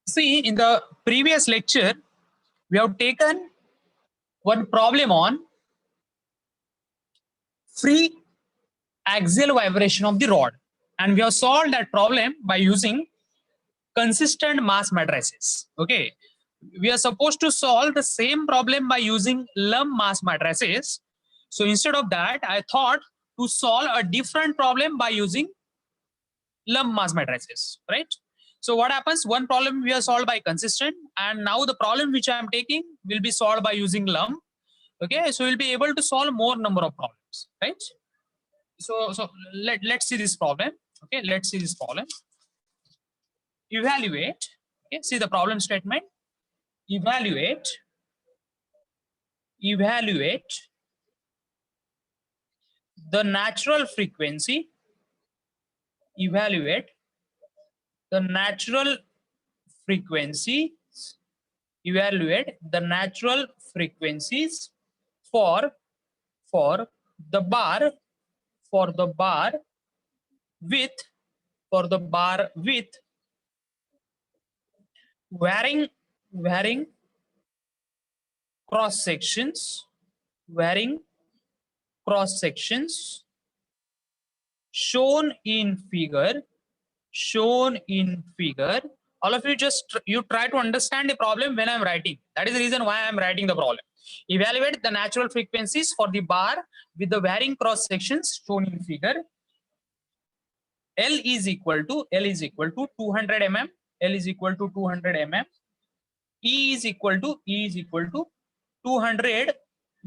See, in the previous lecture, we have taken one problem on free axial vibration of the rod, and we have solved that problem by using consistent mass matrices. Okay, we are supposed to solve the same problem by using lump mass matrices. So instead of that, I thought to solve a different problem by using lump mass matrices, right? So what happens? One problem we have solved by consistent, and now the problem which I am taking will be solved by using lump. Okay, so we'll be able to solve more number of problems, right? So let's see this problem. Okay, let's see this problem. Evaluate. Okay, see the problem statement. Evaluate the natural frequency. Evaluate the natural frequency. Evaluate the natural frequencies for the bar with varying cross sections shown in figure. All of you just you try to understand the problem when I'm writing. That is the reason why I'm writing the problem. Evaluate the natural frequencies for the bar with the varying cross sections shown in figure. L is equal to 200 mm. L is equal to 200 mm. E is equal to 200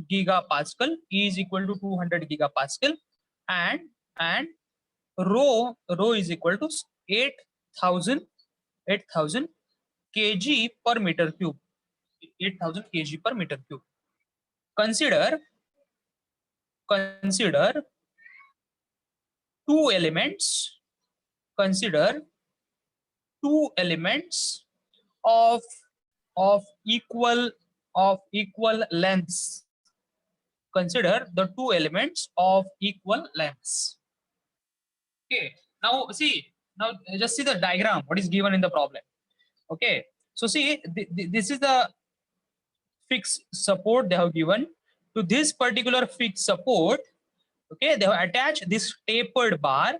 gigapascal. E is equal to 200 gigapascal, and rho is equal to 8,000 kg per meter cube. 8,000 kg per meter cube. Consider two elements. Consider two elements of equal lengths. Consider the two elements of equal lengths. Okay, now see, now just see the diagram, what is given in the problem. Okay, so see, this is the fixed support they have given. To this particular fixed support, okay, they have attached this tapered bar.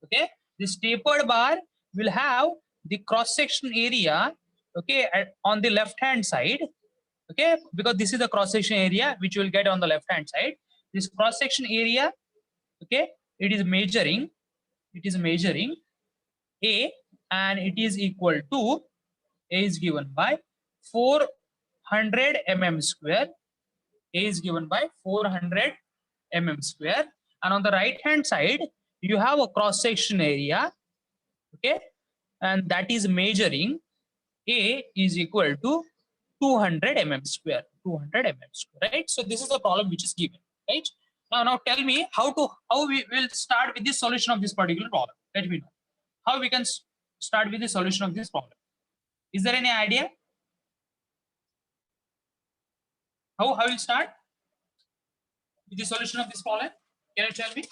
Okay, this tapered bar will have the cross section area, okay, on the left hand side. Okay, because this is the cross section area which you will get on the left hand side. This cross section area, okay, it is measuring A, and it is equal to, A is given by 400 mm square. A is given by 400 mm square, and on the right hand side you have a cross section area, okay, and that is measuring A is equal to 200 mm square. Right? So this is the problem which is given, right? Now tell me how we will start with the solution of this particular problem. Let me know how we can start with the solution of this problem. Is there any idea how we'll start with the solution of this problem? Can you tell me?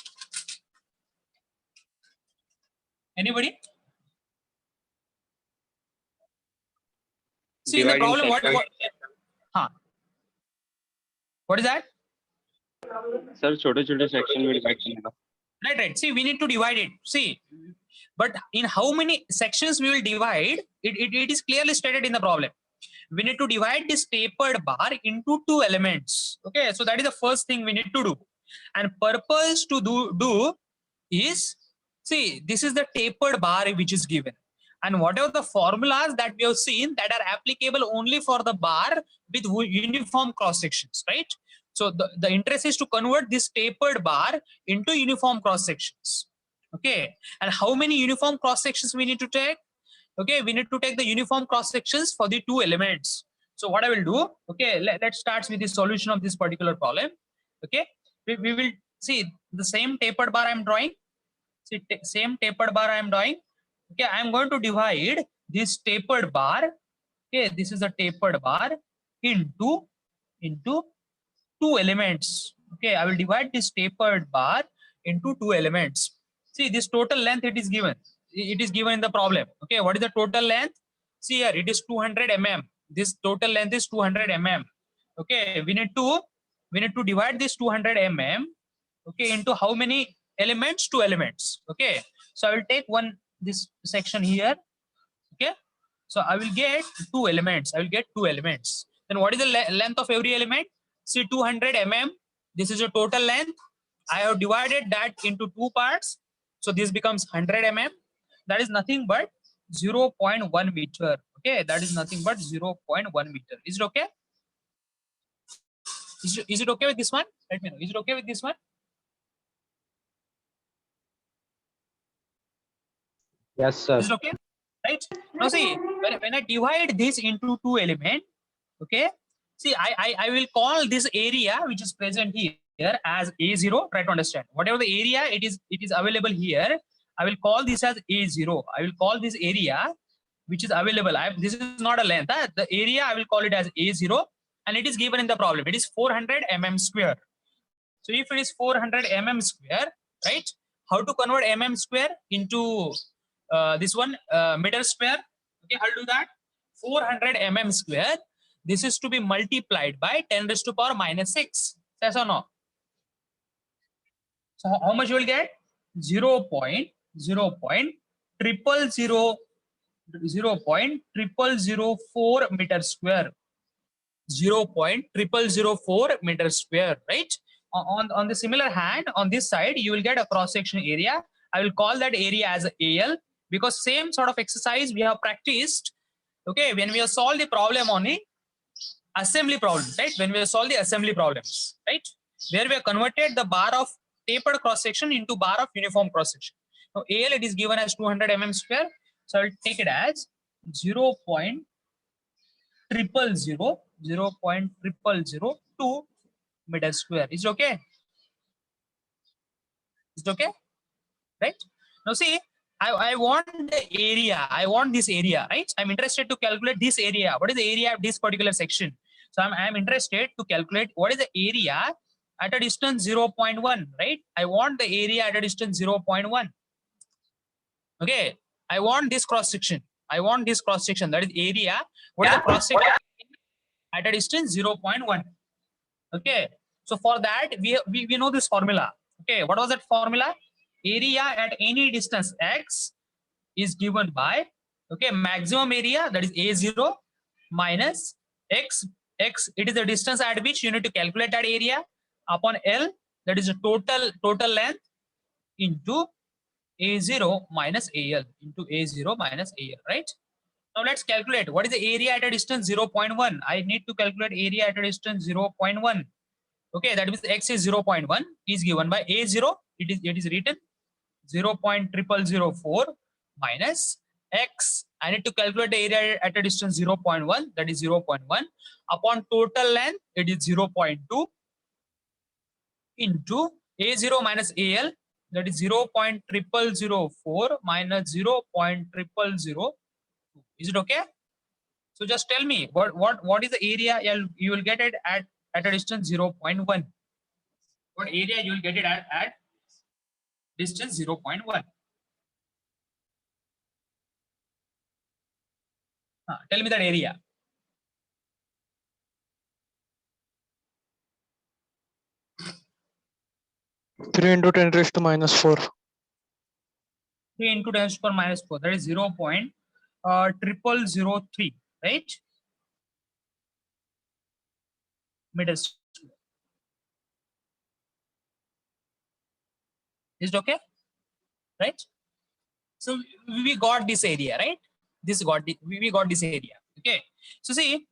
Anybody? See, the problem, what is that? Sir, छोटे section में divide करना. Right. See, we need to divide it. See, but in how many sections we will divide, it is clearly stated in the problem. We need to divide this tapered bar into two elements. Okay, so that is the first thing we need to do. And purpose to do is, see, this is the tapered bar which is given. And whatever the formulas that we have seen that are applicable only for the bar with uniform cross sections, right? So the interest is to convert this tapered bar into uniform cross sections. Okay, and how many uniform cross sections we need to take? Okay, we need to take the uniform cross sections for the two elements. So what I will do, okay, let's start with the solution of this particular problem. Okay, we will see the same tapered bar I am drawing. See, same tapered bar I am drawing. Okay, I am going to divide this tapered bar. Okay, this is a tapered bar into two elements. Okay, I will divide this tapered bar into two elements. See this total length, it is given. It is given in the problem. Okay, what is the total length? See here, it is 200 mm. This total length is 200 mm. Okay, we need to divide this 200 mm, okay, into how many elements? 2 elements. Okay, so I will take this section here. Okay, so I will get 2 elements. I will get 2 elements. Then what is the length of every element? See 200 mm. This is your total length. I have divided that into 2 parts. So this becomes 100 mm. That is nothing but 0.1 meter. Okay, that is nothing but 0.1 meter. Is it okay? Is it okay with this one? Let me know. Is it okay with this one? Yes, sir. Is it okay? Right? Now see, when I divide this into 2 elements, okay, see, I will call this area which is present here as A0. Try to understand. Whatever the area it is available here, I will call this as A0. I will call this area which is available. This is not a length. The area I will call it as A0, and it is given in the problem. It is 400 mm square. So if it is 400 mm square, right? How to convert mm square into this one meter square? Okay, I'll do that. 400 mm square. This is to be multiplied by 10 raised to power minus 6. Yes or no? So how much you will get? 0 0.00004 meter square. 0.0004 meter square, right? On the similar hand, on this side, you will get a cross section area. I will call that area as AL, because same sort of exercise we have practiced. Okay, when we have solved the problem on the assembly problems, right? When we have solved the assembly problems, right? Where we have converted the bar of tapered cross section into bar of uniform cross section. Now AL, it is given as 200 mm square. So I will take it as 0.0002 meter square. Is it okay? Is it okay? Right? Now see, I want the area. I want this area, right? I'm interested to calculate this area. What is the area of this particular section? So I'm interested to calculate what is the area at a distance 0.1, right? I want the area at a distance 0.1. Okay, I want this cross section. I want this cross section. That is area. What is the cross section at a distance 0.1? Okay, so for that we know this formula. Okay, what was that formula? Area at any distance x is given by, okay, maximum area, that is A0, minus x. It is the distance at which you need to calculate that area, upon L, that is the total length, into A0 minus AL, right? Now let's calculate what is the area at a distance 0.1. I need to calculate area at a distance 0.1. Okay, that means x is 0.1 is given by A0. It is written 0.0004 minus x. I need to calculate the area at a distance 0.1, that is 0.1, upon total length, it is 0.2, into A0 minus AL, that is 0.0004 minus 0.0002. Is it okay? So just tell me what is the area you will get it at a distance 0.1. What area you will get it at distance 0.1. Tell me that area. Three into 10 raised to minus 4. 3 into 10 to the power minus 4. That is 0.0003, right? Meters. Is it okay? Right? So we got this area, right? We got this area. Okay. So see,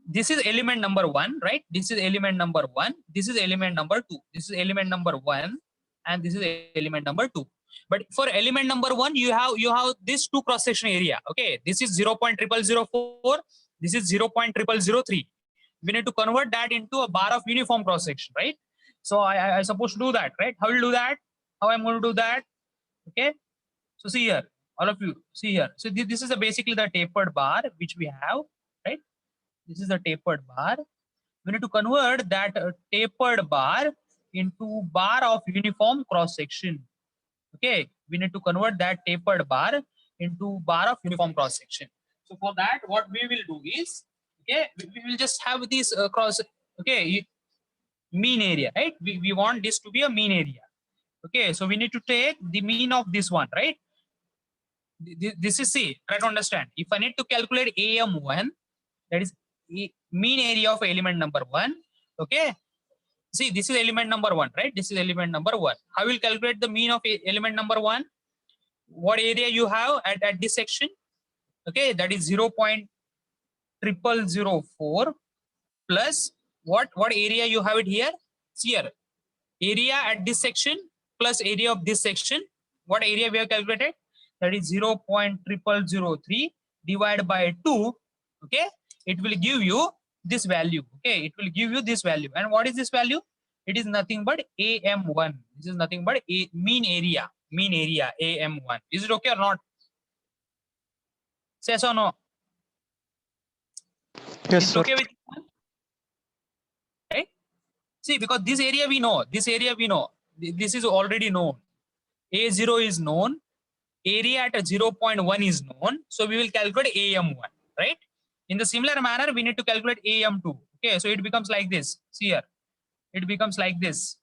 this is element number 1, right? This is element number 1. This is element number 2. This is element number 1, and this is element number 2. But for element number 1, you have this 2 cross section area. Okay, this is 0.0004. This is 0.0003. We need to convert that into a bar of uniform cross section, right? So I supposed to do that, right? How will do that? How I'm going to do that? Okay. So see here, all of you see here. So this is basically the tapered bar which we have, right? This is the tapered bar. We need to convert that tapered bar into bar of uniform cross section. Okay, We need to convert that tapered bar into bar of uniform cross section. So for that, what we will do is, okay, we will just have this cross, okay, mean area, right? We want this to be a mean area. Okay, so we need to take the mean of this one, right? This is C. Try to understand. If I need to calculate AM1, that is mean area of element number 1. Okay. See, this is element number 1, right? This is element number 1. How will calculate the mean of element number 1? What area you have at this section? Okay, that is 0.0004 plus what area you have it here? See here, area at this section plus area of this section. What area we have calculated? That is 0.0003 divided by 2. Okay, it will give you this value. Okay, it will give you this value. And what is this value? It is nothing but AM1. This is nothing but a mean area AM1. Is it okay or not? Yes or no? Yes, Is it sir. okay with you? Right? See, because this area we know, this is already known. A0 is known, area at 0.1 is known, so we will calculate AM1, right? In the similar manner, we need to calculate AM2. Okay, so it becomes like this. See here, it becomes like this.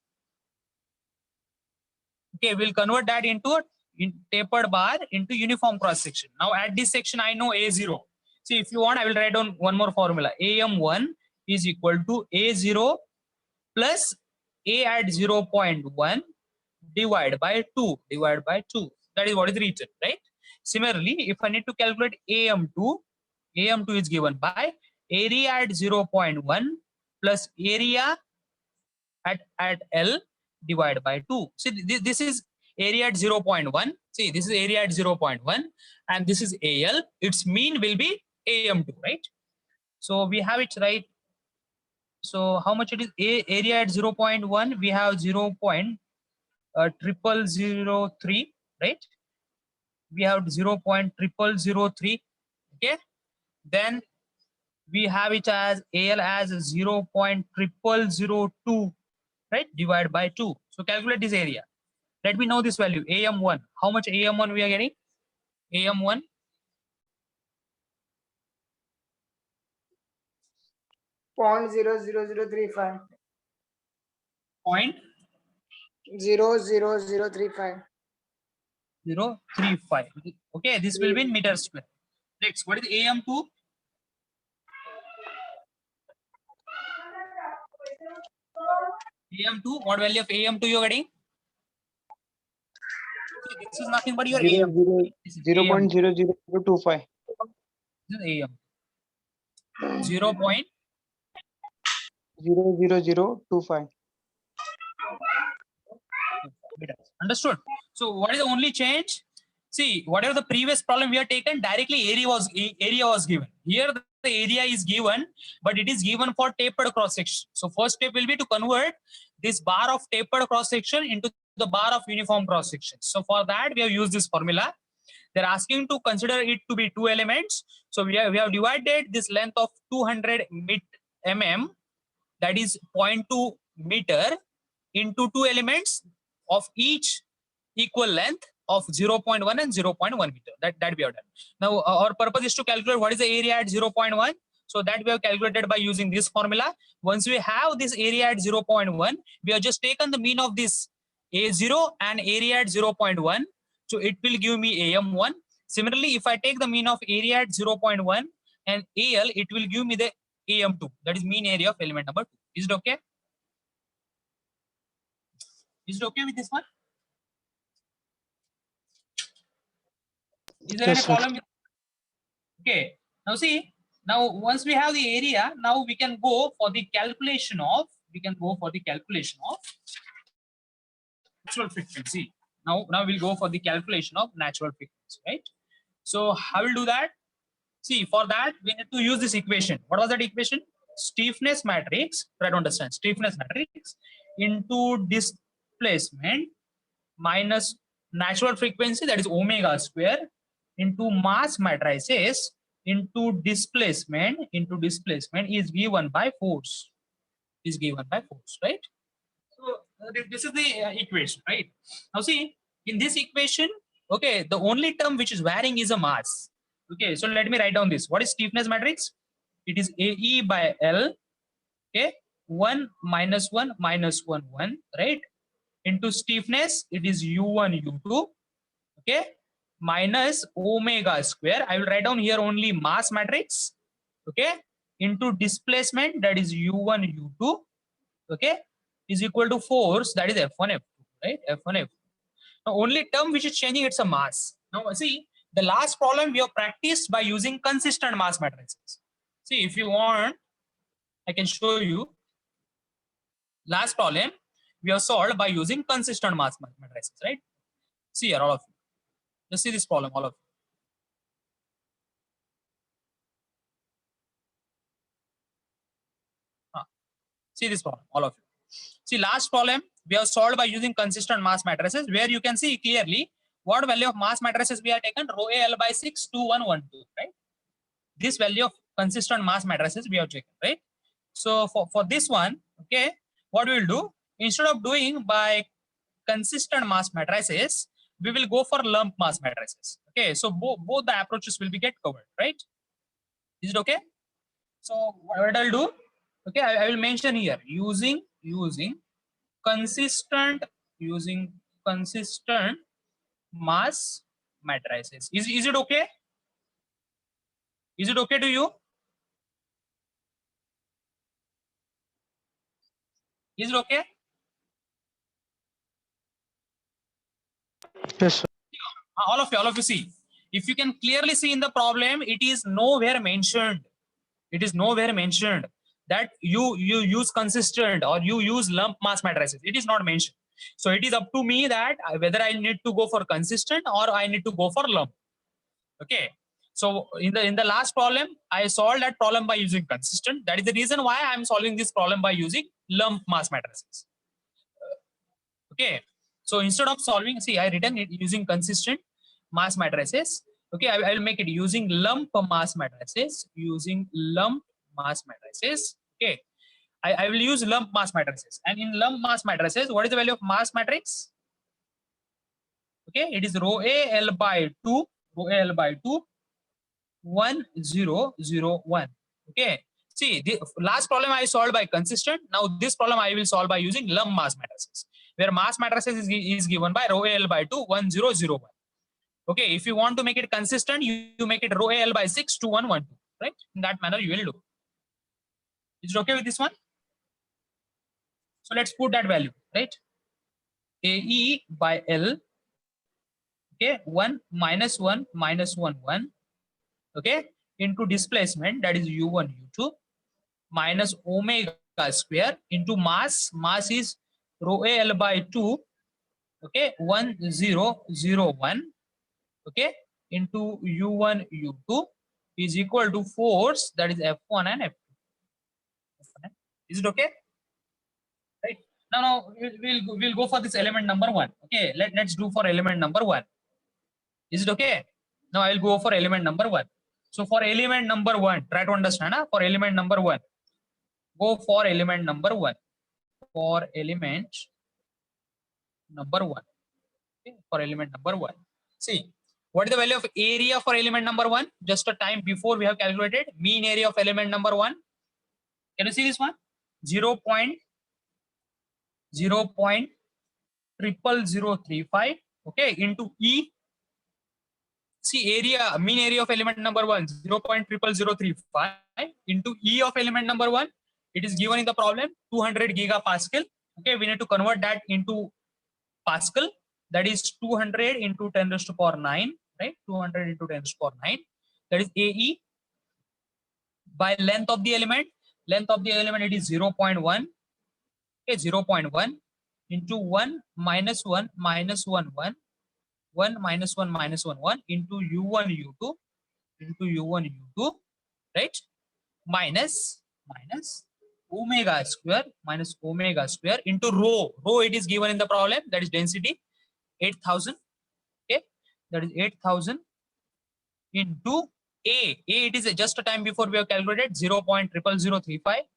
Okay, we'll convert that into a tapered bar into uniform cross section. Now at this section, I know A0. See, if you want, I will write down one more formula. AM1 is equal to A0 plus A at 0.1 divided by 2. That is what is written, right? Similarly, if I need to calculate AM2 is given by area at 0.1 plus area at L divided by 2. See, this is area at 0.1. See, this is area at 0.1 and this is AL. Its mean will be AM2, right? So we have it right. So how much it is? Area at 0.1, we have 0.0003, right? We have 0.0003. Okay. Then we have it as AL as 0.0002, right? Divided by 2. So calculate this area. Let me know this value, AM1. How much AM1 we are getting? AM1. Point 0.00035. Point 0.00035. 0.035. Okay, this will be in meters square. Next, what is AM2? AM2, what value of AM2 you are getting? This is nothing but your AM. 0.00025. This is AM. 0.00025. 0.00025. Understood? So what is the only change? See, whatever the previous problem we have taken, directly area was given. Here the area is given, but it is given for tapered cross section. So first step will be to convert this bar of tapered cross section into the bar of uniform cross section. So for that we have used this formula. They're asking to consider it to be 2 elements. So we have divided this length of 200 mm, that is 0.2 meter, into 2 elements of each equal length of 0.1 and 0.1 meter. That we have done. Now our purpose is to calculate what is the area at 0.1. So that we have calculated by using this formula. Once we have this area at 0.1, we have just taken the mean of this A0 and area at 0.1. So it will give me AM1. Similarly, if I take the mean of area at 0.1 and AL, it will give me the AM2. That is mean area of element number 2. Is it okay? Is it okay with this one? Is there Yes, any sir. problem? Okay. Now see, now once we have the area, now we can go for the calculation of, natural frequency. Now we'll go for the calculation of natural frequency, right? So how will do that? See, for that we need to use this equation. What was that equation? Stiffness matrix. Try to understand. Stiffness matrix into displacement minus natural frequency, that is omega square, into mass matrices into displacement is given by force. Right? So this is the equation, right? Now see, In this equation, okay, the only term which is varying is a mass. Okay, so let me write down this. What is stiffness matrix? It is AE by L, okay, 1 minus 1 minus 1 1, right? Into stiffness, it is U1 U2, okay, minus omega square. I will write down here only mass matrix, okay, into displacement, that is U1 U2, okay, is equal to force, that is F1 F2, right? F1 F2. Now, only term which is changing, it's a mass. Now, see, the last problem we have practiced by using consistent mass matrices. See, if you want, I can show you. Last problem we have solved by using consistent mass matrices, right? See here, all of you. Just see this problem, all of you. See this problem, all of you. See, last problem we have solved by using consistent mass matrices, where you can see clearly what value of mass matrices we have taken, rho A L by 6, 2, 1, 1, 2, right? This value of consistent mass matrices we have taken, right? So for this one, okay, what we will do, instead of doing by consistent mass matrices, we will go for lump mass matrices. Okay, so both the approaches will be get covered, right? Is it okay? So what I'll do, okay, I will mention here using consistent mass matrices. Is it okay? Is it okay to you? Is it okay? Yes, sir. All of you see. If you can clearly see in the problem, it is nowhere mentioned. It is nowhere mentioned that you use consistent or you use lump mass matrices. It is not mentioned. So it is up to me that whether I need to go for consistent or I need to go for lump. Okay. So in the last problem, I solved that problem by using consistent. That is the reason why I am solving this problem by using lump mass matrices. Okay. So instead of solving, see, I written it using consistent mass matrices. Okay, I will make it using lump mass matrices. Using lump mass matrices. Okay, I will use lump mass matrices. And in lump mass matrices, what is the value of mass matrix? Okay, it is rho A L by 2, rho A L by 2, 1, 0, 0, 1. Okay. See, the last problem I solved by consistent. Now this problem I will solve by using lump mass matrices, where mass matrices is given by rho L by 2, 1, 0, 0, 1. Okay, if you want to make it consistent, you make it rho L by 6, 2, 1, 1, 2. Right? In that manner you will do. Is it okay with this one? So let's put that value, right? AE by L, okay, 1 minus 1 minus 1, 1, okay, into displacement, that is U1, U2, minus omega square into mass is rho A L by 2, okay, 1, 0, 0, 1, okay, into U1, U2 is equal to force, that is F1 and F2. Is it okay? Right. Now we'll go for this element number 1. Okay, let's do for element number 1. Is it okay? Now I will go for element number 1. So for element number 1, try to understand. For element number 1, go for element number 1. For element number 1. Okay, for element number 1. See, what is the value of area for element number 1? Just a time before we have calculated mean area of element number 1. Can you see this one? 0.00035, okay, into E. See, area, mean area of element number 1, 0.00035 into E of element number 1. It is given in the problem 200 gigapascal. Okay, we need to convert that into Pascal. That is 200 into 10 raised to power 9, right? 200 into 10 raised to power 9. That is AE. By length of the element, it is 0.1. Okay, 0.1 into 1 minus 1 minus 1, 1. 1 minus 1 minus 1, 1 into U1, U2 into U1, U2, right? Minus omega square into rho. Rho it is given in the problem, that is density 8,000. Okay, that is 8,000 into A. It is just a time before we have calculated 0.00035,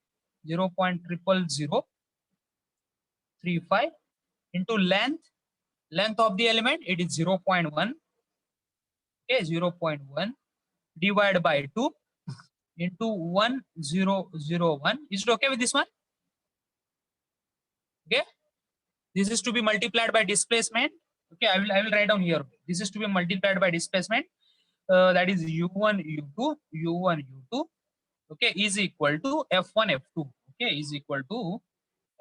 0.00035 into length length of the element, it is 0.1. Okay, 0.1 divided by 2 into 1001. Is it okay with this one? Okay, this is to be multiplied by displacement. Okay, I will write down here. This is to be multiplied by displacement. That is u1 u2 u1 u2. Okay, is equal to f1 f2. Okay, is equal to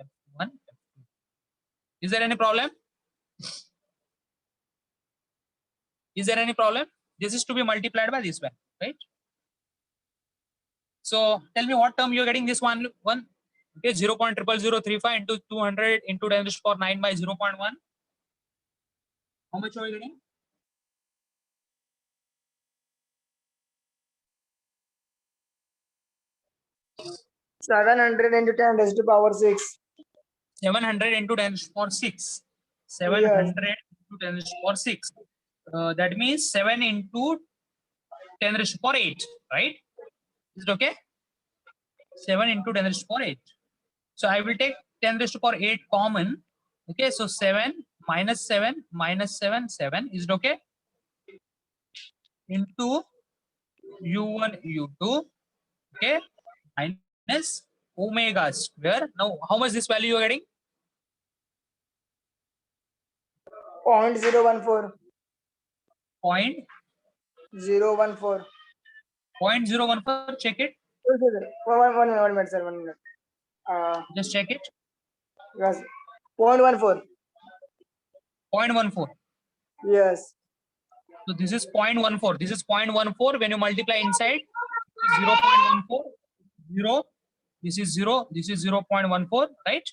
f1 f2. Is there any problem? Is there any problem? This is to be multiplied by this one, right? So tell me what term you're getting this one. Okay, 0.00035 into 200 into 10 to the power 9 by 0.1. How much are you getting? Seven hundred into 10 raised to power 6. 700 into 10 to the power 6. 700 into 10 to the power 6. That means 7 into 10 to the power 8, right? Is it okay? 7 into 10 to the power 8. So I will take 10 to the power 8 common. Okay, so 7 minus 7 minus 7, 7. Is it okay? Into u1 u2. Okay, minus omega square. Now how much this value you are getting? 0.014. Point 014. 0.014. Check it. One minute, sir. 1 minute. Just check it. Yes. 0.14. 0.14. Yes. So this is 0.14. This is 0.14. When you multiply inside, 0.14. 0. This is 0. This is 0.14, right?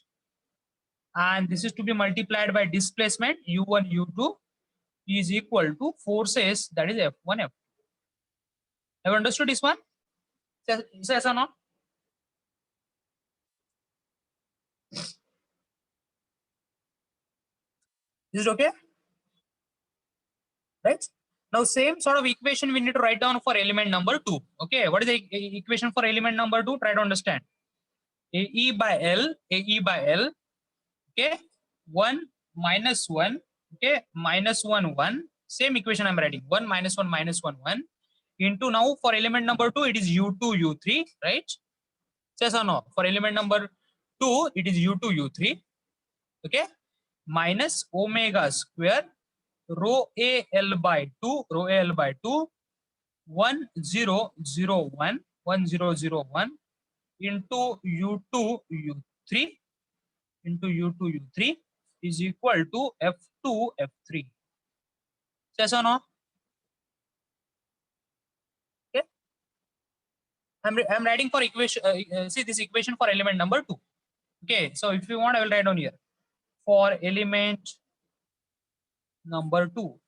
And this is to be multiplied by displacement u1 u2 is equal to forces, that is f1 f2. Have you understood this one? Yes or no? Is it okay? Right? Now same sort of equation we need to write down for element number 2. Okay, what is the equation for element number 2? Try to understand. AE by L, okay, 1 minus 1, okay, minus 1 1. Same equation I'm writing, 1 minus 1 minus 1 1 into, now for element number 2 it is u2 u3, right? Yes or no? For element number 2 it is u2 u3, okay, minus omega square rho a l by 2 1001 into u2 u3 is equal to f2 f3. Yes or no? Okay, I'm writing for equation. See this equation for element number 2. Okay, so if you want, I will write down here for element number 2.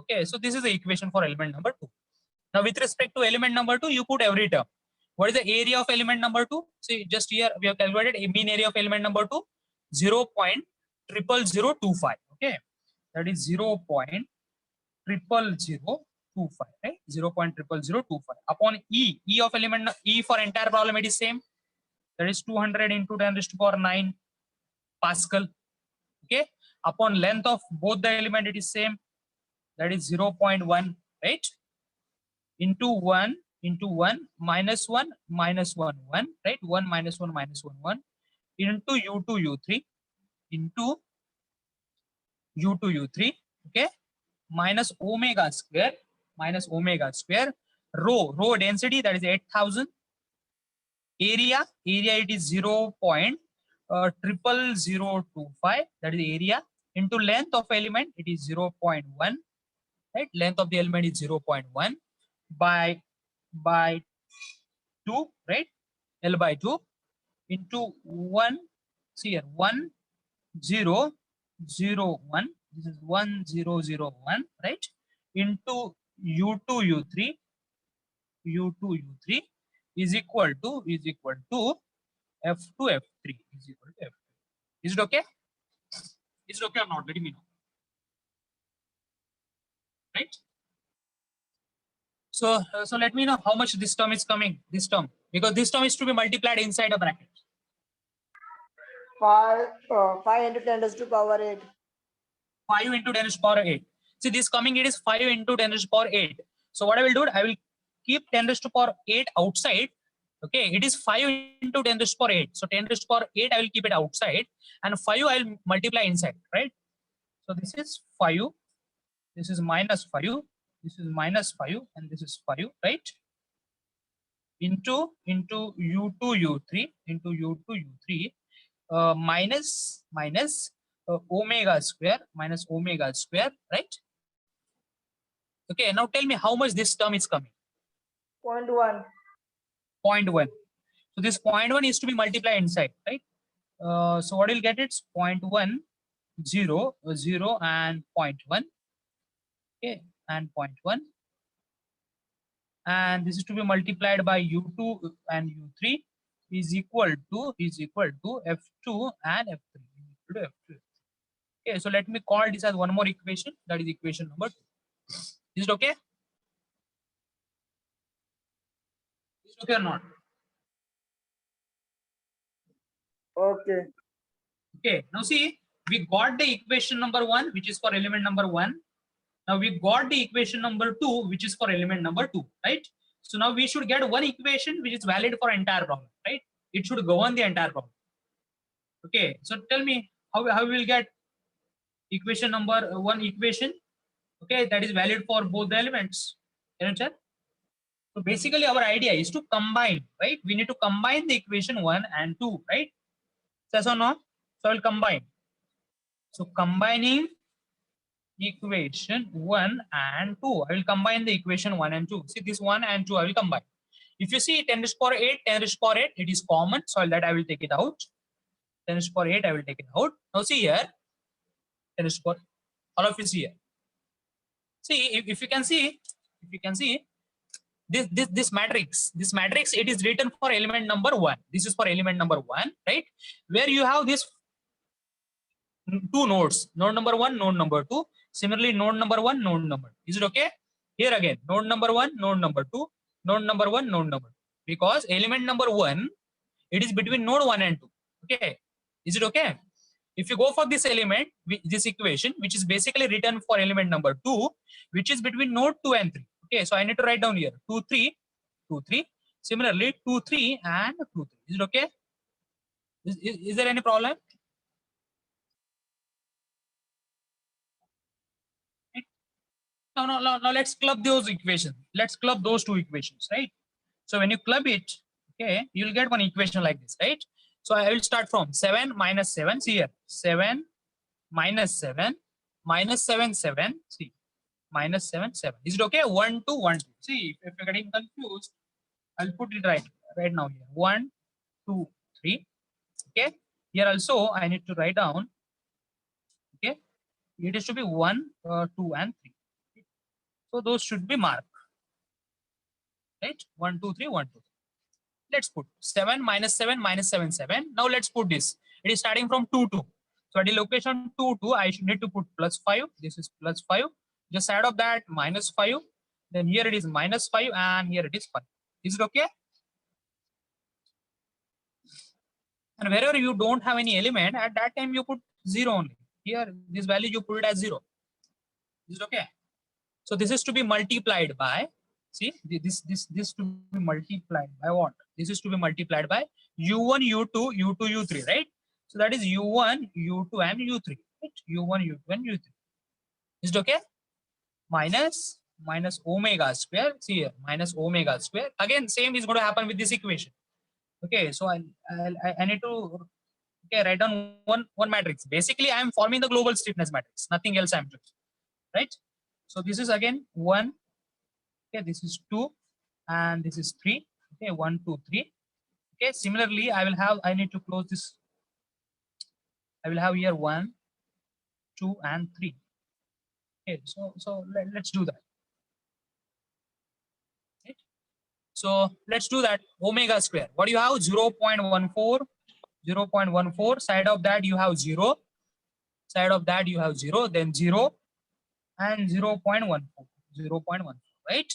Okay, so this is the equation for element number 2. Now with respect to element number 2, you put every term. What is the area of element number 2? See, just here we have calculated a mean area of element number 2, 0.00025. Okay, that is 0.00025, right? 0.00025 upon E of element E for entire problem it is same. That is 200 into 10 raised to power 9 Pascal. Okay, upon length of both the element it is same. That is 0.1, right? Into 1 minus 1 minus 1 1, right? 1 minus 1 minus 1 1 into u2 u3 into u2 u3, okay, minus omega square rho density, that is 8000. Area it is 0.00025, that is area, into length of element it is 0.1, right? Length of the element is 0.1 by 2, right? L by 2 into 1. See here, 1001. This is 1001, right? Into u2 u3 is equal to f2 f3 is equal to f3. Is it okay? Is it okay or not? Let me know. Right? So let me know how much this term is coming. This term, because this term is to be multiplied inside a bracket. 5 into 10 raised to power 8. 5 into 10 to the power 8. See, this coming it is 5 into 10 to the power 8. So what I will do, I will keep 10 to the power 8 outside. Okay, it is 5 into 10 to the power 8. So 10 to the power 8, I will keep it outside, and 5 I will multiply inside, right? So this is 5, this is minus 5, this is minus 5, and this is 5, right? Into u2 u3 into u2 u3 minus omega square minus omega square, right? Okay, now tell me how much this term is coming. 0.1. 0.1. So this 0.1 is to be multiplied inside, right? So what you'll get, it's 0.1, 0, 0, and 0.1. Okay, and 0.1. And this is to be multiplied by u2 and u3 is equal to f2 and f3. Equal to f2. Okay, so let me call this as one more equation, that is equation number 2. Is it okay? Is it okay or not? Okay. Okay, now see, we got the equation number 1, which is for element number 1. Now we got the equation number 2, which is for element number 2, right? So now we should get one equation which is valid for entire problem, right? It should govern the entire problem. Okay, so tell me how we will get equation number 1 equation, okay, that is valid for both the elements. Can you check? So basically our idea is to combine, right? We need to combine the equation 1 and 2, right? Yes or no? So I will combine. So combining equation 1 and 2. I will combine the equation 1 and 2. See, this 1 and 2 I will combine. If you see 10 to the power 8, 10 to the power 8, it is common. So that I will take it out. 10 to the power 8, I will take it out. Now see here, 10 to the power, all of you see here. See, if you can see, this matrix, it is written for element number 1. This is for element number 1, right? Where you have this 2 nodes, node number 1, node number 2. Similarly, node number 1, node number 2. Is it okay? Here again, node number 1, node number 2, node number 1, node number 2. Because element number 1, it is between node 1 and 2. Okay. Is it okay? If you go for this element, this equation, which is basically written for element number 2, which is between node 2 and 3. Okay, so I need to write down here 2, 3, 2, 3. Similarly, 2, 3, and 2, 3. Is it okay? Is there any problem? Now let's club those equations. Let's club those 2 equations, right? So when you club it, okay, you'll get one equation like this, right? So I will start from 7 minus 7. See here, 7 minus 7 minus 7, 7. See, minus 7, 7. Is it okay? 1, 2, 1, 2. See, if you're getting confused, I'll put it right now here. 1, 2, 3. Okay. Here also I need to write down. Okay. It is to be 1, 2, and 3. So those should be marked. Right? 1, 2, 3, 1, 2, 3. Let's put 7 minus 7 minus 7, 7. Now let's put this. It is starting from 2, 2. So at the location 2, 2, I should need to put plus 5. This is plus 5. Just add of that minus 5. Then here it is minus 5 and here it is 5. Is it okay? And wherever you don't have any element, at that time you put 0 only. Here, this value you put it as 0. Is it okay? So this is to be multiplied by, see, this to be multiplied by what? This is to be multiplied by u1, u2, u2, u3, right? So that is u1, u2, and u3. Right? u1, u2, and u3. Is it okay? Minus omega square. See here, minus omega square. Again, same is going to happen with this equation. Okay, so I need to write down one matrix. Basically, I am forming the global stiffness matrix. Nothing else I am doing. Right? So this is again 1. Okay, this is 2, and this is 3. Okay, 1, 2, 3. Okay, similarly, I need to close this. I will have here 1, 2, and 3. Okay, so let's do that. Right? So let's do that. Omega square. What do you have? 0.14. 0.14. Side of that you have 0. Side of that you have 0. Then 0 and 0.14. 0.14. Right?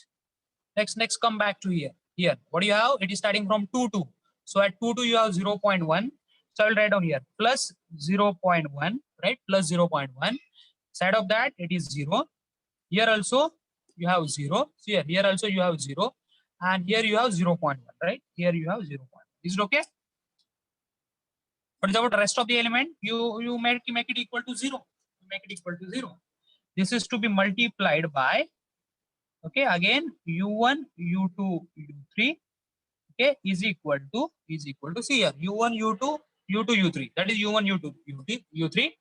Next come back to here. Here, what do you have? It is starting from 2, 2. So at 2, 2 you have 0.1. So I will write down here plus 0.1, right? Plus 0.1. Side of that it is 0. Here also you have 0. So here also you have 0, and here you have 0.1, right? Here you have 0.1. Is it okay? What is about the rest of the element? You make it equal to 0. Make it equal to 0. This is to be multiplied by, okay, again u1, u2, u3, okay, is equal to see here u1, u2, u2, u3. That is u1, u2, u3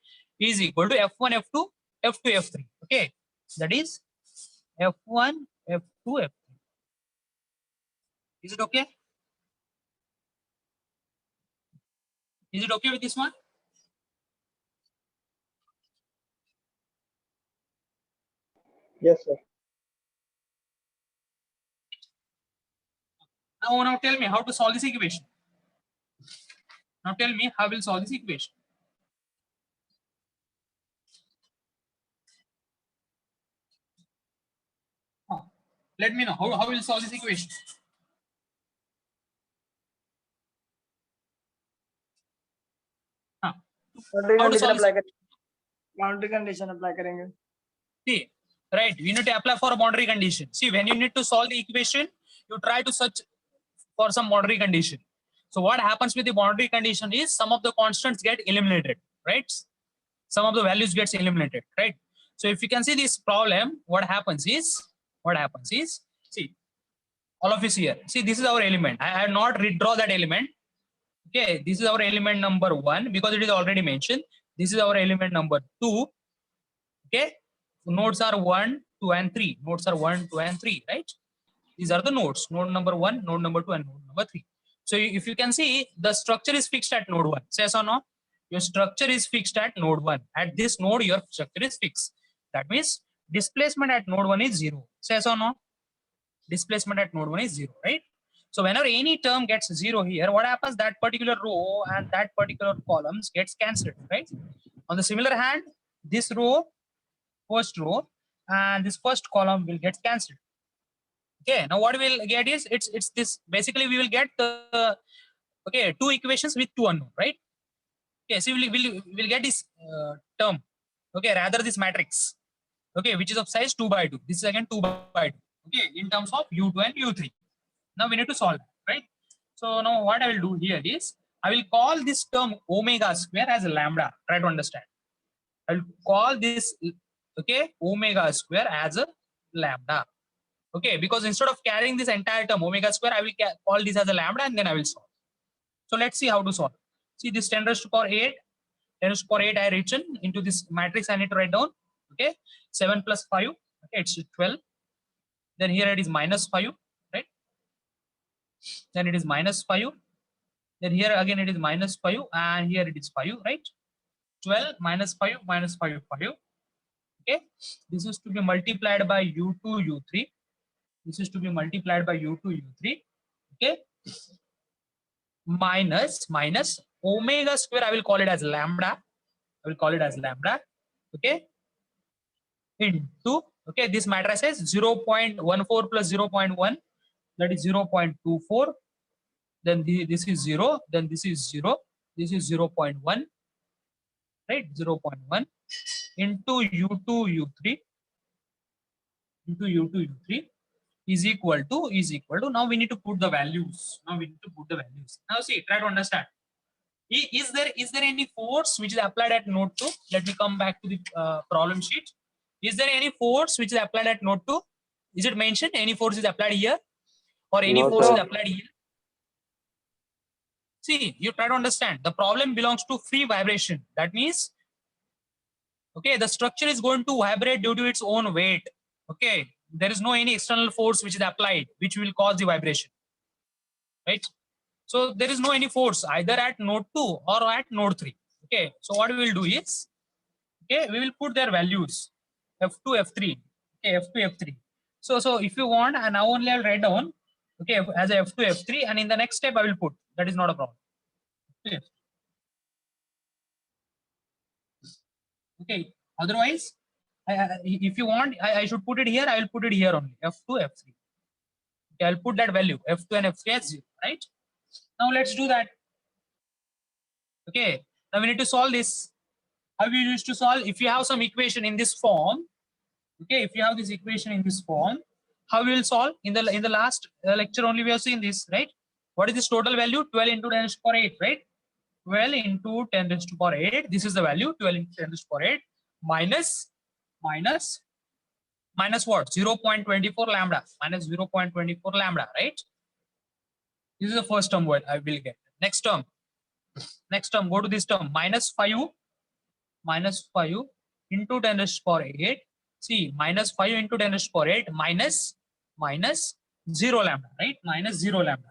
is equal to f1, f2, f2, f3. Okay, that is f1, f2, f3. Is it okay? Is it okay with this one? Yes, sir. Now tell me how to solve this equation. Now tell me how we'll solve this equation. Let me know how we'll solve this equation. Boundary How to condition solve apply करेंगे. Boundary condition apply करेंगे. See, right, we need to apply for a boundary condition. See, when you need to solve the equation, you try to search for some boundary condition. So what happens with the boundary condition is some of the constants get eliminated, right? Some of the values gets eliminated, right? So if you can see this problem, what happens is, see, all of you see here. See, this is our element. I have not redraw that element. Okay, this is our element number 1 because it is already mentioned. This is our element number 2. Okay, nodes are 1, 2, and 3. Nodes are 1, 2, and 3, right? These are the nodes. Node number 1, node number 2, and node number 3. So if you can see, the structure is fixed at node 1. Yes or no? Your structure is fixed at node 1. At this node, your structure is fixed. That means displacement at node 1 is 0. Yes or no? Displacement at node 1 is 0, right? So whenever any term gets 0 here, what happens? That particular row and that particular columns gets cancelled, right? On the similar hand, this row, first row, and this first column will get cancelled. Okay, now what we'll get is it's this. Basically, we will get the two equations with two unknown, right? Okay, so we'll get this term. Okay, rather this matrix. Okay, which is of size 2 by 2. This is again 2 by 2. Okay, in terms of u2 and u3. Now we need to solve that, right? So now what I will do here is I will call this term omega square as lambda. Try to understand. I will call this omega square as a lambda. Okay, because instead of carrying this entire term omega square, I will call this as a lambda and then I will solve. So let's see how to solve. See this 10 raised to power 8. 10 raised to power 8 I written into this matrix. I need to write down. Okay, 7 plus 5. Okay, it's 12. Then here it is minus 5. Right. Then it is minus 5. Then here again it is minus 5 and here it is 5. Right. 12 minus 5 minus 5 5. Okay. This is to be multiplied by u2 u3. This is to be multiplied by u2 u3. Okay. Minus omega square. I will call it as lambda. Okay. Into this matrix is 0.14 plus 0.1. That is 0.24. Then this is 0. Then this is 0. This is 0.1. Right. 0.1 into u2 u3. Into u2 u3 is equal to now we need to put the values. Now see, try to understand. Is there any force which is applied at node 2? Let me come back to the problem sheet. Is there any force which is applied at node 2? Is it mentioned any force is applied here or any No, force sir. is applied here? See, you try to understand. The problem belongs to free vibration. That means the structure is going to vibrate due to its own weight. Okay, there is no any external force which is applied which will cause the vibration, right? So there is no any force either at node 2 or at node 3. Okay, so what we will do is we will put their values f2 f3. Okay, f2 f3. So if you want, and now only I will write down as a f2 f3, and in the next step I will put. That is not a problem. Okay, otherwise if you want, I should put it here. I will put it here only f2 f3. Okay, I'll put that value f2 and f3 as 0, right? Now let's do that. Okay, now we need to solve this. How you used to solve? If you have some equation in this form, okay, if you have this equation in this form, how we will solve? In the last lecture only we have seen this, right? What is this total value? 12 into 10 raised to power 8, right? 12 into 10 raised to power 8. This is the value, 12 into 10 raised to power 8 minus what? 0.24 lambda, minus 0.24 lambda, right? This is the first term what I will get. Next term, go to this term, minus 5 into 10 raised to power 8. See, minus 5 into 10 raised to power 8 minus 0 lambda, right? Minus 0 lambda.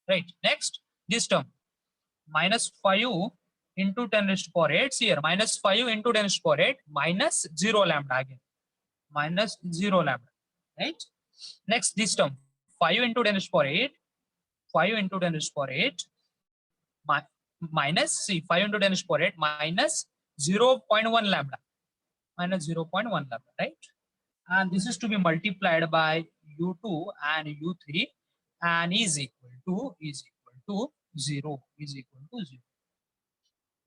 Right. Next, this term, minus 5 into 10 raised to power 8. See here, minus 5 into 10 raised to power 8 minus 0 lambda again. Minus 0 lambda. Right? Next, this term, 5 into 10 raised to power 8. 5 into 10 raised to power 8 minus, see, 5 into 10 raised to power 8 minus 0.1 lambda. Minus 0.1 lambda, right? And this is to be multiplied by u2 and u3 and is equal to 0. Is equal to 0.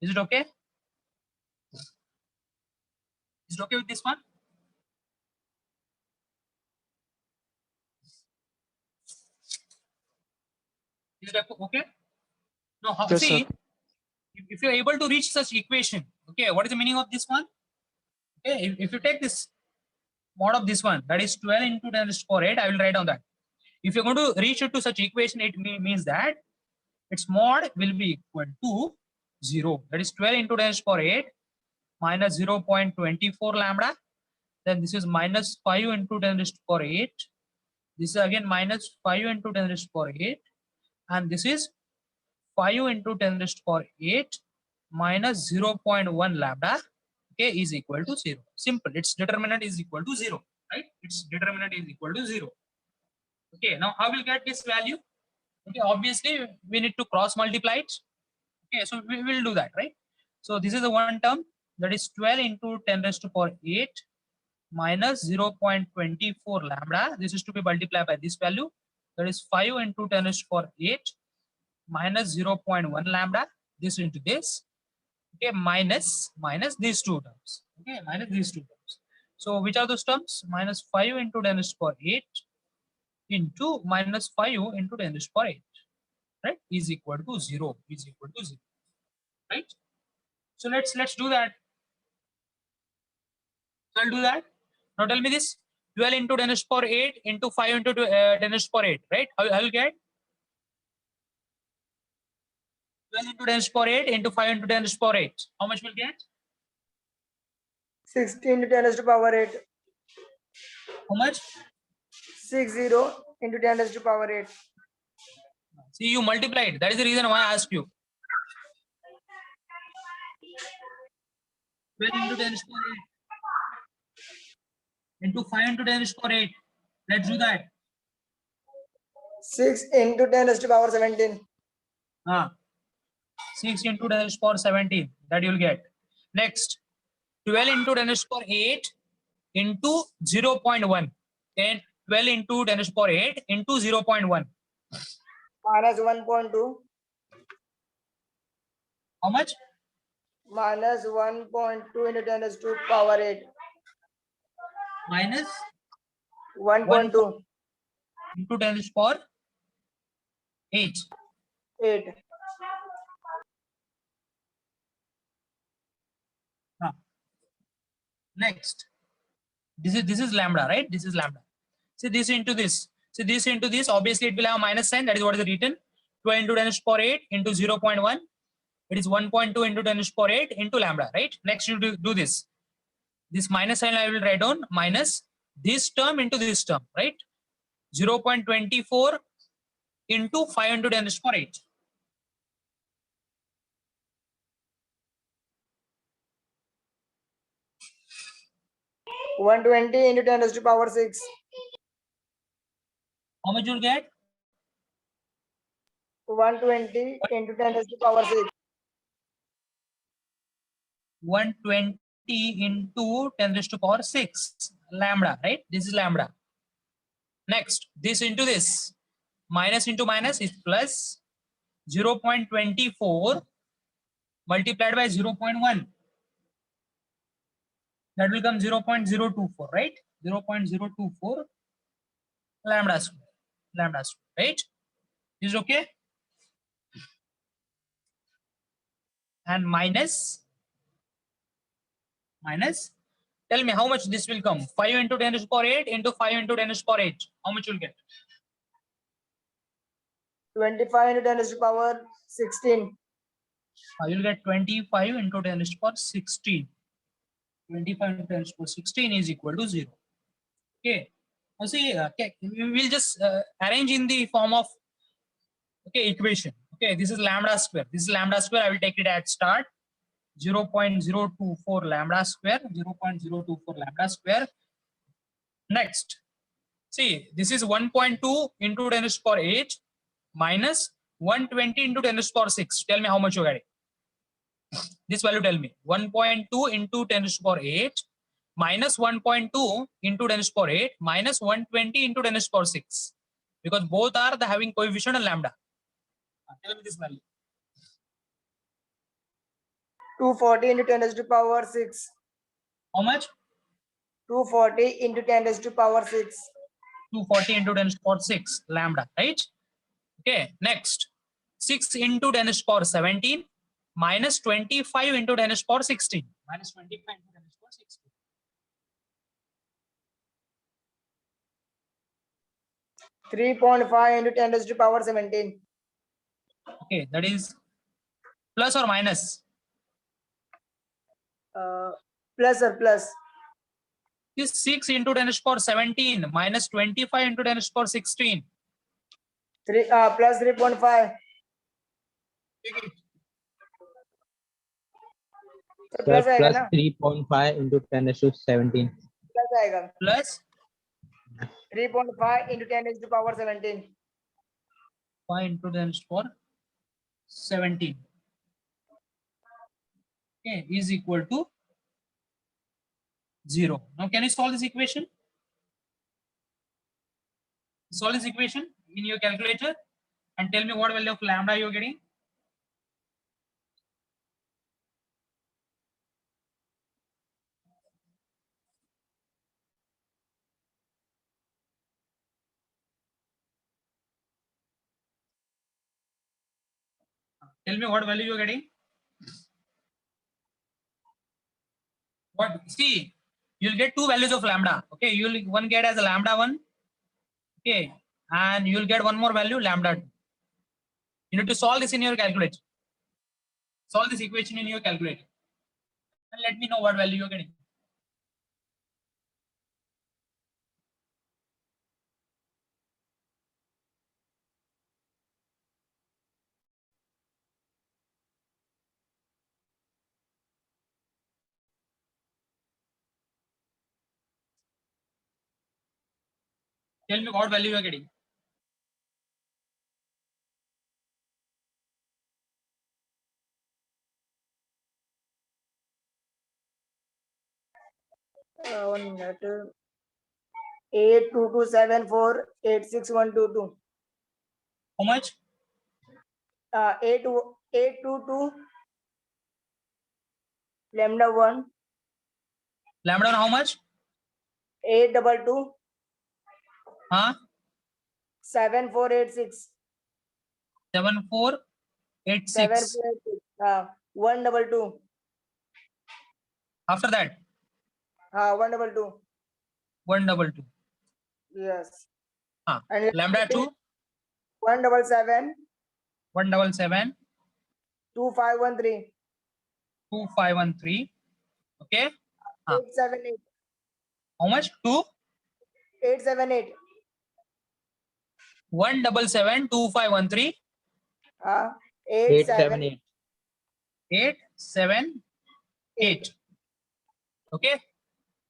Is it okay? Is it okay with this one? Is it okay? No, how, Yes, see, sir. if you're able to reach such equation, okay, what is the meaning of this one? Okay, if you take this mod of this one, that is 12 into 10 raised to power 8, I will write down that. If you're going to reach it to such equation, it means that its mod will be equal to 0. That is 12 into 10 raised to power 8 minus 0.24 lambda. Then this is minus 5 into 10 raised to power 8. This is again minus 5 into 10 raised to power 8. And this is 5 into 10 raised to power 8 minus 0.1 lambda, okay, is equal to 0. Simple. Its determinant is equal to 0, right? Its determinant is equal to 0. Okay, now how will get this value? Okay, obviously we need to cross multiply it. Okay, so we will do that, right? So this is the one term, that is 12 into 10 raised to power 8 minus 0.24 lambda. This is to be multiplied by this value, that is 5 into 10 raised to power 8 minus 0.1 lambda. This into this, okay, minus these two terms, okay, minus these two terms. So which are those terms? Minus 5 into 10 raised to power 8 into minus 5 into 10 raised to power 8, right, is equal to 0. Is equal to 0, right? So let's do that. So I'll do that. Now tell me this: 12 into 10 raised to power 8 into 5 into 10 raised to power 8, right? I will get 12 into 10 raised to power 8 into 5 into 10 raised to power 8. How much will get? 60 into 10 raised to power 8. How much? 60 into 10 raised to power 8. See, you multiplied. That is the reason why I asked you. 12 into 10 raised to power 8 into 5 into 10 raised to power 8. Let's do that. 6 into 10 raised to power 17. 6 into 10 raised to power 17. That you will get. Next, 12 into 10 raised to power 8 into 0.1. Then 12 into 10 raised to power 8 into 0.1. Minus 1.2. How much? Minus 1.2 into 10 raised to power 8. Minus 1.2. into 10 raised to power 8. 8. Next, this is lambda, right? This is lambda. See, this into this. See, this into this. Obviously, it will have a minus sign. That is what is written. 12 into 10 raised to power 8 into 0.1. It is 1.2 into 10 raised to power 8 into lambda, right? Next, you do this. This minus sign I will write down, minus this term into this term, right? 0.24 into 5 into 10 raised to power 8. How 120 into 10 raised to power 6. How much you'll get? 120 into 10 raised to power 6. 120 into 10 raised to power 6 lambda, right? This is lambda. Next, this into this, minus into minus is plus 0.24 multiplied by 0.1. That will come 0.024, right? 0.024 lambda square, right? Is okay? And minus, tell me how much this will come. 5 into 10 to the power 8 into 5 into 10 to the power 8. How much you'll get? 25 into 10 to the power 16. You'll get 25 into 10 to the power 16. 25 into 10 to the power 16 is equal to 0. Okay. Now see, okay, we will just arrange in the form of equation. Okay, this is lambda square. This is lambda square. I will take it at start. 0.024 lambda square. 0.024 lambda square. Next, see, this is 1.2 into 10 to the power 8 minus 120 into 10 to the power 6. Tell me how much you're getting. This value, tell me. 1.2 into 10 to the power 8 minus 1.2 into 10 to the power 8 minus 120 into 10 to the power 6. Because both are the having coefficient and lambda. Tell me this value. 240 into 10 to the power 6. How much? 240 into 10 to the power 6. 240 into 10 to the power 6 lambda, right? Okay, next. 6 into 10 to the power 17 minus 25 into 10 to the power 16. Minus 25 into 10 to the power 16. 3.5 into 10 to the power 17. Okay, that is plus or minus? Plus or plus. This 6 into 10 to the power 17 minus 25 into 10 to the power 16. 3 plus 3.5. Sir, plus आएगा plus ना? 3.5 into 10 to 17. Plus आएगा. Plus 3.5 into 10 to the power 17. 5 into 10 to the power 17. Okay, is equal to 0. Now, can you solve this equation? Solve this equation in your calculator and tell me what value of lambda you're getting. Tell me what value you're getting. What? See, you'll get two values of lambda. Okay, you'll one get as a lambda 1. Okay, and you'll get one more value lambda 2. You need to solve this in your calculator. Solve this equation in your calculator. And let me know what value you're getting. Tell me what value you're getting. One minute. 82274 How much? 822 lambda 1 Lambda 1 how much? 822 Huh? 7486 7486. 122 After that, 122. 122. Yes. And lambda 2, 177 177, 2513 2513. Okay. 878 How much? 2, 878 177, 2513, 878 878. Okay.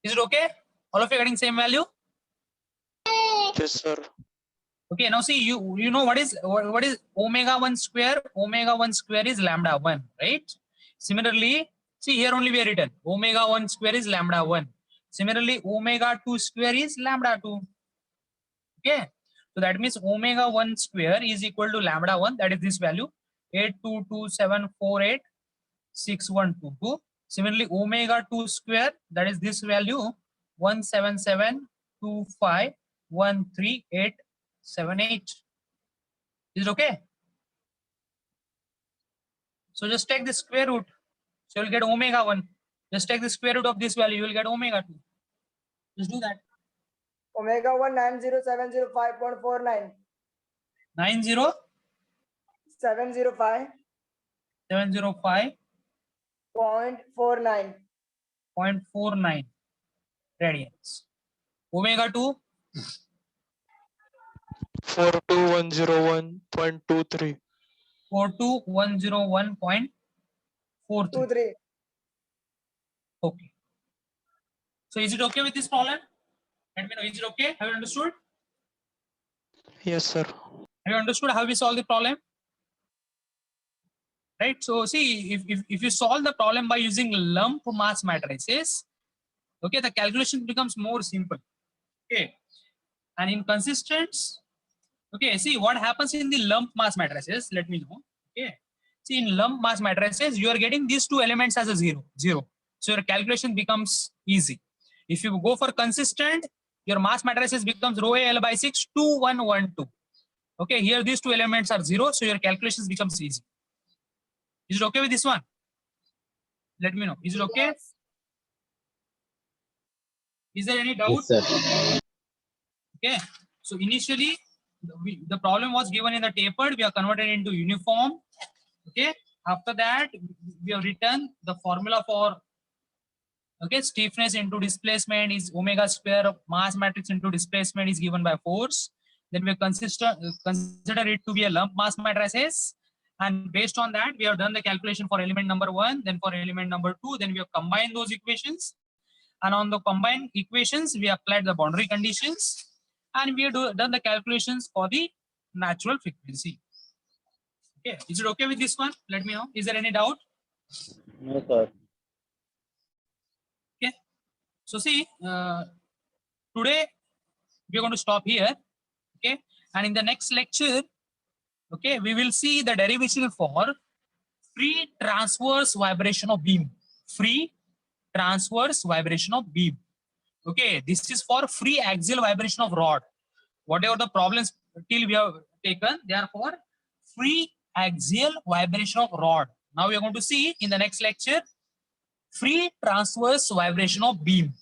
Is it okay? All of you getting same value? Yes, sir. Okay. Now see, you know what is omega 1 square? Omega 1 square is lambda 1, right? Similarly, see here only we are written omega 1 square is lambda 1. Similarly, omega 2 square is lambda 2. Okay. So that means omega 1 square is equal to lambda 1. That is this value 8227486. 6122. Similarly, omega 2 square, that is this value, 17725138878. Is it okay? So just take the square root. So you'll get omega 1. Just take the square root of this value, you will get omega 2. Just do that. Omega 1 90705.49. 90 705 705.49 .49. radians. Omega 2 42101.23. 42101.43. 23. Okay. So is it okay with this problem? Let me know. Is it okay? Have you understood? Yes, sir. Have you understood how we solve the problem? Right. So see, if you solve the problem by using lump mass matrices, okay, the calculation becomes more simple. Okay. And in consistence, okay, see what happens in the lump mass matrices. Let me know. Okay. See, in lump mass matrices, you are getting these two elements as a 0. So your calculation becomes easy. If you go for consistent, your mass matrices becomes rho A L by 6 2 1 1 2. Okay, here these two elements are 0, so your calculations becomes easy. Is it okay with this one? Let me know. Is it okay? Is there any doubt? Yes, sir. Okay. So initially, the problem was given in the tapered. We are converted into uniform. Okay. After that, we have written the formula for, okay, stiffness into displacement is omega square of mass matrix into displacement is given by force. Then we consider it to be a lump mass matrices. And based on that, we have done the calculation for element number 1, then for element number 2, then we have combined those equations. And on the combined equations, we applied the boundary conditions. And we have done the calculations for the natural frequency. Okay, is it okay with this one? Let me know. Is there any doubt? No, sir. Okay. So see, today we are going to stop here. Okay. And in the next lecture, okay, we will see the derivation for free transverse vibration of beam. Free transverse vibration of beam. Okay, this is for free axial vibration of rod. Whatever the problems till we have taken, they are for free axial vibration of rod. Now we are going to see in the next lecture free transverse vibration of beam.